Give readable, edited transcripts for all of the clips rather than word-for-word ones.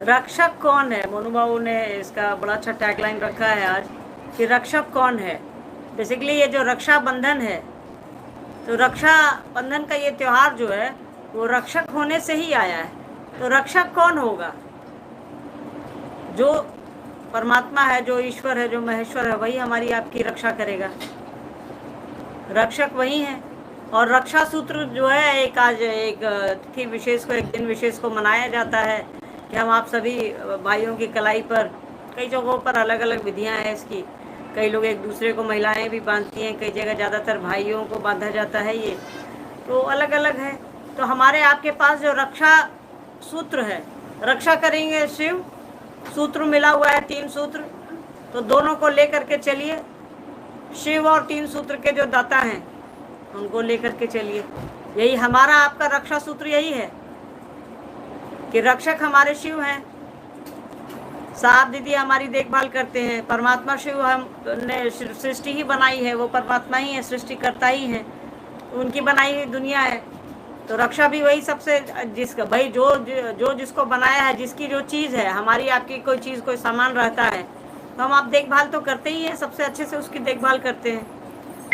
रक्षक कौन है? मोनू बाबू ने इसका बड़ा अच्छा टैगलाइन रखा है आज कि रक्षक कौन है। बेसिकली ये जो रक्षा बंधन है, तो रक्षा बंधन का ये त्योहार जो है वो रक्षक होने से ही आया है। तो रक्षक कौन होगा? जो परमात्मा है, जो ईश्वर है, जो महेश्वर है, वही हमारी आपकी रक्षा करेगा। रक्षक वही है। और रक्षा सूत्र जो है, एक आज एक तिथि विशेष को, एक दिन विशेष को मनाया जाता है कि हम आप सभी भाइयों की कलाई पर, कई जगहों पर अलग अलग विधियां हैं इसकी। कई लोग एक दूसरे को, महिलाएं भी बांधती हैं, कई जगह ज़्यादातर भाइयों को बांधा जाता है। ये तो अलग अलग है। तो हमारे आपके पास जो रक्षा सूत्र है, रक्षा करेंगे शिव, सूत्र मिला हुआ है 3 सूत्र, तो दोनों को लेकर के चलिए। शिव और 3 सूत्र के जो दाता हैं उनको लेकर के चलिए। यही हमारा आपका रक्षा सूत्र यही है कि रक्षक हमारे शिव हैं, साहब दीदी हमारी देखभाल करते हैं। परमात्मा शिव हमने सृष्टि ही बनाई है, वो परमात्मा ही है, सृष्टि करता ही है, उनकी बनाई हुई दुनिया है। तो रक्षा भी वही सबसे, जिसका भाई जो जिसको बनाया है, जिसकी जो चीज़ है, हमारी आपकी कोई चीज़, कोई सामान रहता है, तो हम आप देखभाल तो करते ही हैं, सबसे अच्छे से उसकी देखभाल करते हैं।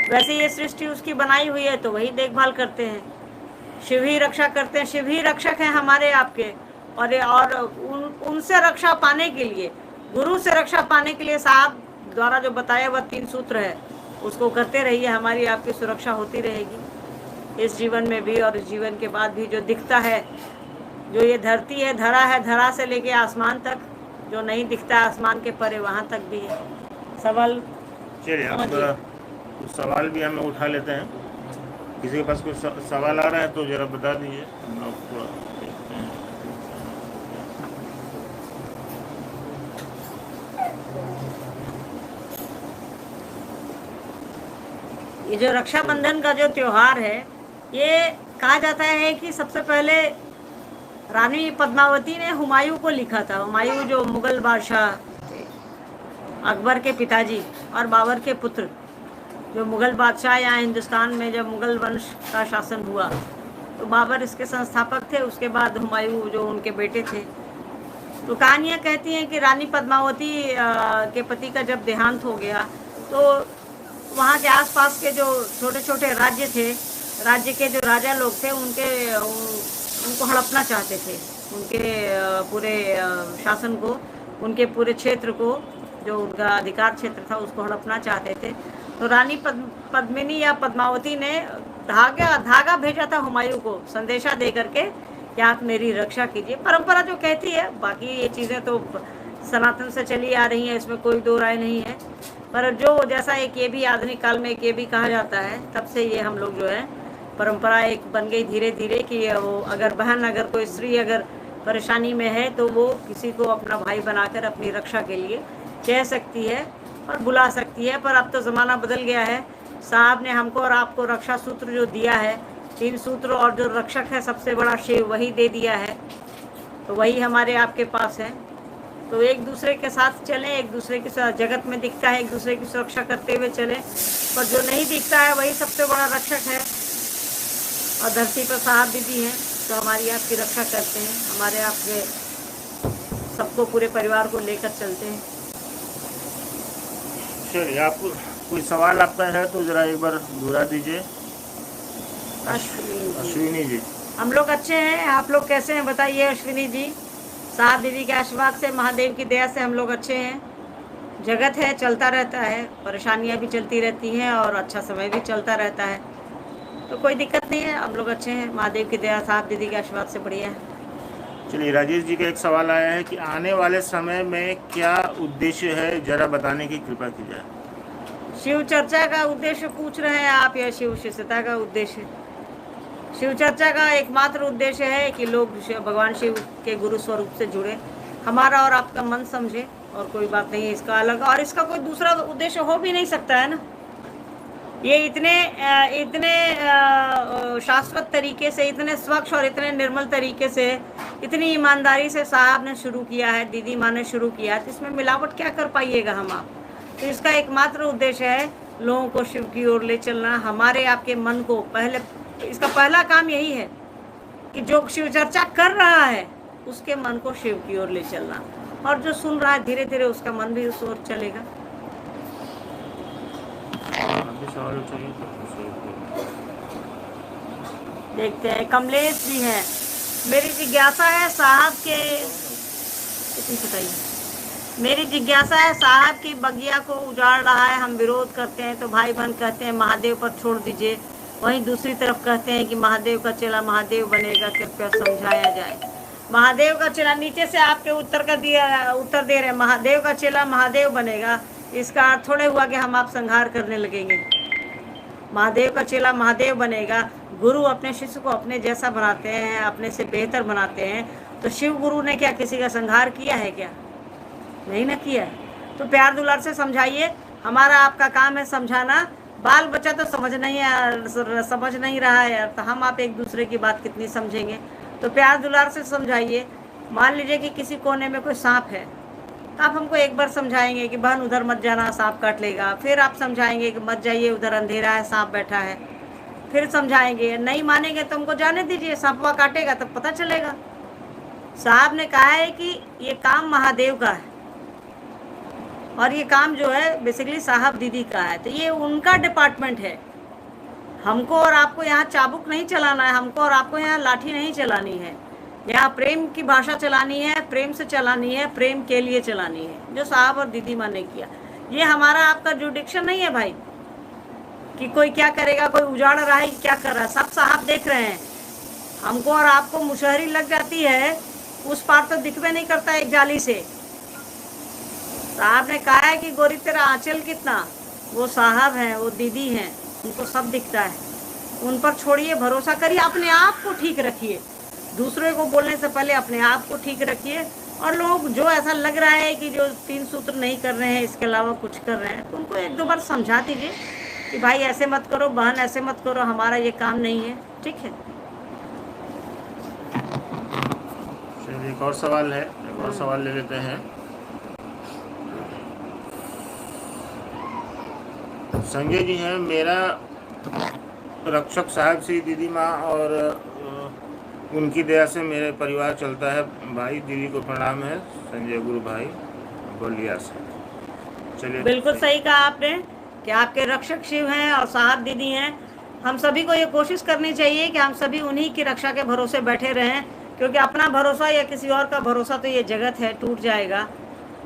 वैसे ये सृष्टि उसकी बनाई हुई है, तो वही देखभाल करते हैं। शिव ही रक्षा करते हैं, शिव ही रक्षक हैं हमारे आपके। और उनसे रक्षा पाने के लिए, गुरु से रक्षा पाने के लिए साहब द्वारा जो बताया हुआ 3 सूत्र है, उसको करते रहिए, हमारी आपकी सुरक्षा होती रहेगी इस जीवन में भी और इस जीवन के बाद भी। जो दिखता है, जो ये धरती है, धरा है, धरा से लेके आसमान तक, जो नहीं दिखता है आसमान के परे, वहाँ तक भी है। सवाल चलिए, अब कुछ सवाल भी हम उठा लेते हैं। किसी के पास कुछ सवाल आ रहा है तो जरा बता दीजिए, हम लोग थोड़ा देखते हैं। ये जो रक्षाबंधन का जो त्योहार है, ये कहा जाता है कि सबसे पहले रानी पद्मावती ने हुमायूं को लिखा था। हुमायूं जो मुगल बादशाह थे, अकबर के पिताजी और बाबर के पुत्र, जो मुगल बादशाह यहाँ हिंदुस्तान में जब मुगल वंश का शासन हुआ, तो बाबर इसके संस्थापक थे। उसके बाद हुमायूं जो उनके बेटे थे। तो कहानियाँ कहती हैं कि रानी पद्मावती के पति का जब देहांत हो गया, तो वहाँ के आसपास के जो छोटे छोटे राज्य थे, राज्य के जो राजा लोग थे, उनको हड़पना चाहते थे, उनके पूरे शासन को, उनके पूरे क्षेत्र को, जो उनका अधिकार क्षेत्र था, उसको हड़पना चाहते थे। तो रानी पद्मिनी या पद्मावती ने धागा भेजा था हुमायूं को, संदेशा दे करके कि आप मेरी रक्षा कीजिए। परंपरा जो कहती है, बाकी ये चीज़ें तो सनातन से चली आ रही हैं, इसमें कोई दो राय नहीं है। पर जो जैसा एक ये भी आधुनिक काल में एक ये भी कहा जाता है, तब से ये हम लोग जो है परंपरा एक बन गई धीरे धीरे कि वो अगर बहन, अगर कोई स्त्री अगर परेशानी में है, तो वो किसी को अपना भाई बनाकर अपनी रक्षा के लिए कह सकती है और बुला सकती है। पर अब तो ज़माना बदल गया है। साहब ने हमको और आपको रक्षा सूत्र जो दिया है, 3 सूत्र, और जो रक्षक है सबसे बड़ा शिव, वही दे दिया है। तो वही हमारे आपके पास है। तो एक दूसरे के साथ चलें, एक दूसरे के साथ, जगत में दिखता है एक दूसरे की सुरक्षा करते हुए चलें, पर जो नहीं दिखता है वही सबसे बड़ा रक्षक है। और धरती पर साहब दीदी हैं, तो हमारी आपकी रक्षा करते हैं, हमारे आपके सबको, पूरे परिवार को लेकर चलते हैं। चलिए, आपको कोई सवाल आपका है तो जरा एक बार दोहरा दीजिए। अश्विनी जी, हम लोग अच्छे हैं, आप लोग कैसे हैं बताइए अश्विनी जी। साहब दीदी के आशीर्वाद से, महादेव की दया से हम लोग अच्छे हैं। जगत है, चलता रहता है, परेशानियां भी चलती रहती हैं और अच्छा समय भी चलता रहता है, तो कोई दिक्कत नहीं है, हम लोग अच्छे हैं, महादेव की दया, साहब दीदी के आशीर्वाद से बढ़िया है। चलिए, राजेश जी का एक सवाल आया है कि आने वाले समय में क्या उद्देश्य है, जरा बताने की कृपा की जाए। शिव चर्चा का उद्देश्य पूछ रहे हैं आप, या शिव शिष्यता का उद्देश्य? शिव चर्चा का एकमात्र उद्देश्य है कि लोग भगवान शिव के गुरु स्वरूप से जुड़े, हमारा और आपका मन समझे, और कोई बात नहीं है इसका अलग। और इसका कोई दूसरा उद्देश्य हो भी नहीं सकता है ना। ये इतने शाश्वत तरीके से, इतने स्वच्छ और इतने निर्मल तरीके से, इतनी ईमानदारी से साहब ने शुरू किया है, दीदी माँ ने शुरू किया है, तो इसमें मिलावट क्या कर पाइएगा हम आप। तो इसका एकमात्र उद्देश्य है लोगों को शिव की ओर ले चलना, हमारे आपके मन को। पहले इसका पहला काम यही है कि जो शिव चर्चा कर रहा है, उसके मन को शिव की ओर ले चलना, और जो सुन रहा है धीरे धीरे उसका मन भी उस ओर चलेगा। अभी सवाल चाहिए तो देखते हैं, कमलेश जी हैं। मेरी जिज्ञासा है साहब के, कितनी बताइए, मेरी जिज्ञासा है साहब की बगिया को उजाड़ रहा है, हम विरोध करते हैं तो भाई बहन कहते हैं महादेव पर छोड़ दीजिए, वहीं दूसरी तरफ कहते हैं कि महादेव का चेला महादेव बनेगा, कृपया समझाया जाए। महादेव का चेला, नीचे से आपके उत्तर दे रहे हैं महादेव का चेला महादेव बनेगा, इसका अर्थ थोड़े हुआ कि हम आप संहार करने लगेंगे। महादेव का चेला महादेव बनेगा, गुरु अपने शिष्य को अपने जैसा बनाते हैं, अपने से बेहतर बनाते हैं, तो शिव गुरु ने क्या किसी का संहार किया है क्या? नहीं ना किया है। तो प्यार दुलार से समझाइए, हमारा आपका काम है समझाना, बाल बच्चा तो समझ नहीं रहा है यार, तो हम आप एक दूसरे की बात कितनी समझेंगे। तो प्यार दुलार से समझाइए। मान लीजिए कि किसी कोने में कोई सांप है, तो आप हमको एक बार समझाएंगे कि बहन उधर मत जाना सांप काट लेगा, फिर आप समझाएंगे कि मत जाइए उधर अंधेरा है सांप बैठा है, फिर समझाएंगे, नहीं मानेंगे तो हमको जाने दीजिए, सांपवा काटेगा तब पता चलेगा। साहब ने कहा है कि ये काम महादेव का है और ये काम जो है बेसिकली साहब दीदी का है, तो ये उनका डिपार्टमेंट है। हमको और आपको यहाँ चाबुक नहीं चलाना है, हमको और आपको यहाँ लाठी नहीं चलानी है, यहाँ प्रेम की भाषा चलानी है, प्रेम से चलानी है, प्रेम के लिए चलानी है, जो साहब और दीदी माँ ने किया। ये हमारा आपका जुडिक्शन नहीं है भाई कि कोई क्या करेगा, कोई उजाड़ रहा है क्या कर रहा है, सब साहब देख रहे हैं। हमको और आपको मुशहरी लग जाती है, उस पार तो दिखवे नहीं करता एक जाली से। साहब ने कहा है कि गोरी तेरा आंचल कितना, वो साहब हैं, वो दीदी हैं, उनको सब दिखता है, उन पर छोड़िए, भरोसा करिए, अपने आप को ठीक रखिए, दूसरे को बोलने से पहले अपने आप को ठीक रखिए। और लोग जो ऐसा लग रहा है कि जो 3 सूत्र नहीं कर रहे हैं, इसके अलावा कुछ कर रहे हैं, तो उनको 1-2 बार समझा दीजिए कि भाई ऐसे मत करो, बहन ऐसे मत करो, हमारा ये काम नहीं है, ठीक है। चलिए एक और सवाल है, एक और सवाल ले लेते हैं। संजय जी हैं, मेरा रक्षक साहब से दीदी माँ और उनकी दया से मेरे परिवार चलता है। भाई दीदी को प्रणाम है, संजय गुरु भाई बलिया से। चलिए बिल्कुल सही कहा आपने कि आपके रक्षक शिव हैं और साहब दीदी हैं। हम सभी को ये कोशिश करनी चाहिए कि हम सभी उन्हीं की रक्षा के भरोसे बैठे रहें, क्योंकि अपना भरोसा या किसी और का भरोसा तो ये जगत है, टूट जाएगा।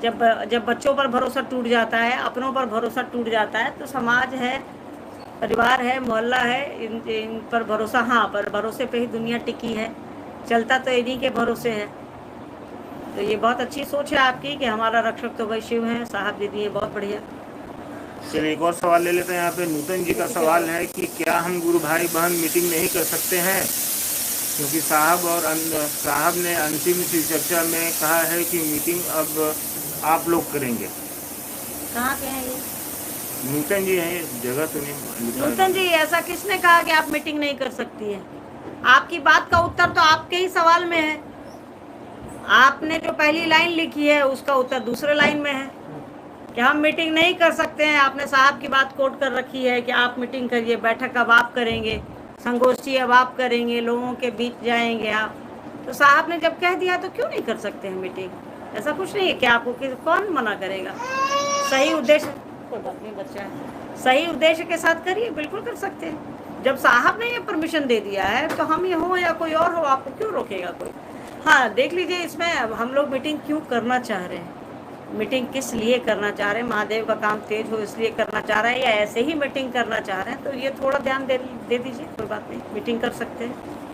जब बच्चों पर भरोसा टूट जाता है, अपनों पर भरोसा टूट जाता है, तो समाज है, परिवार है, मोहल्ला है, इन पर भरोसा, हाँ पर भरोसे पे ही दुनिया टिकी है, चलता तो इन्हीं के भरोसे है। तो ये बहुत अच्छी सोच है आपकी कि हमारा रक्षक तो भाई शिव हैं, साहब दीदी है, बहुत बढ़िया। चलिए एक और सवाल ले लेते हैं। यहाँ पे नूतन जी का सवाल है कि क्या हम गुरु भाई बहन मीटिंग नहीं कर सकते हैं, क्योंकि साहब ने अंतिम सी चर्चा में कहा है कि मीटिंग अब आप लोग करेंगे। कहाँ के हैं ये? नूतन जी हैं, जगह तो नहीं। नूतन जी, ऐसा किसने कहा कि आप मीटिंग नहीं कर सकती है? आपकी बात का उत्तर तो आपके ही सवाल में है। आपने जो पहली लाइन लिखी है उसका उत्तर दूसरे लाइन में है कि हम मीटिंग नहीं कर सकते हैं। आपने साहब की बात कोट कर रखी है कि आप मीटिंग करिए, बैठक अब आप करेंगे, संगोष्ठी अब आप करेंगे, लोगों के बीच जाएंगे आप। तो साहब ने जब कह दिया तो क्यों नहीं कर सकते हैं मीटिंग? ऐसा कुछ नहीं है कि आपको कौन मना करेगा। सही उद्देश्य, कोई बात नहीं, बच्चा है, सही उद्देश्य के साथ करिए, बिल्कुल कर सकते हैं। जब साहब ने ये परमिशन दे दिया है तो हम ये हो या कोई और हो, आपको क्यों रोकेगा कोई? हाँ देख लीजिए, इसमें हम लोग मीटिंग क्यों करना चाह रहे हैं, मीटिंग किस लिए करना चाह रहे हैं, महादेव का काम तेज हो इसलिए करना चाह रहे हैं या ऐसे ही मीटिंग करना चाह रहे हैं, तो ये थोड़ा ध्यान दे दीजिए, कोई बात नहीं, मीटिंग कर सकते हैं।